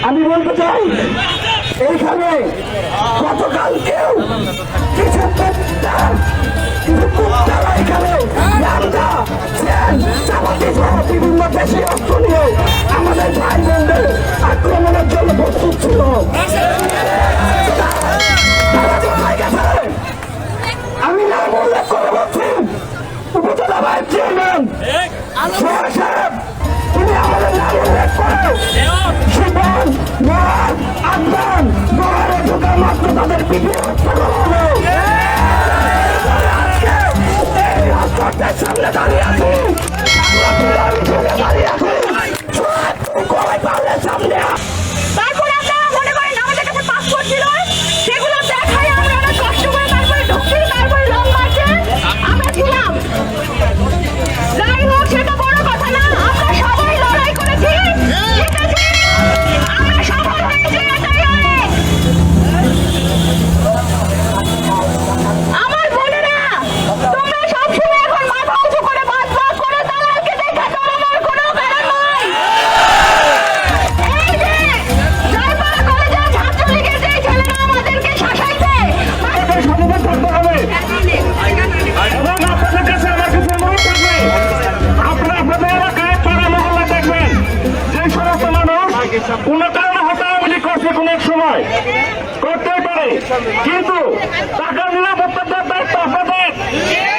আমি বলতে চাই এইখানে গতকাল কেউ কিছু এখানে বিভিন্ন দেশি অস্ত্র নিয়ে আমাদের ভাই বোনদের আক্রমণের জন্য প্রস্তুত ছিল। আমি নাম উল্লেখ করে বলছি উপজেলা ভাইস চেয়ারম্যান সাহেব, তিনি আমাদের নাম উল্লেখ করে সুবন নোয়ার আদনান নোয়ারে ঢোকা মাত্র তাদের পিঠে হত্যা করা হলো। রাষ্ট্রের সামনে দাঁড়িয়ে আছি, দাঁড়িয়ে আছি সামনে। তারপরে আপনারা মনে করেন আমাদের কাছে পাসপোর্ট ছিল, সেগুলো দেখাই আমরা অনেক কষ্ট করে তারপরে ঢুকছি, তারপরে লং মার্চে আমরা ছিলাম। যাই হোক, সেটা বড় কথা না, আমরা সবাই লড়াই করেছি, জিতেছি, আমরা সফল হয়েছি, এটাই অনেক। আমার বোনেরা, তোমরা সবসময় এখন মাথা উঁচু করে বাদ বাদ করে দালালকে দেখে দৌড়ানোর কোনো কারণ নয়। এই যে জয়পাড়া কলেজের ছাত্রলীগের যে ছেলেরা আমাদেরকে শাসাইছে, তাদের সমাধান করতে হবে। এবং আপনাদের কাছে আমার কিছু অনুরোধ থাকবে, আপনারা আপনাদের এলাকায় পাড়া মহল্লা দেখবেন যে সমস্ত মানুষ কোনো কারণে হয়তো আওয়ামী লীগ করছে কোনো এক সময় করতেই পারে, কিন্তু টাকা নিরাপত্তার দায়িত্ব আপনাদের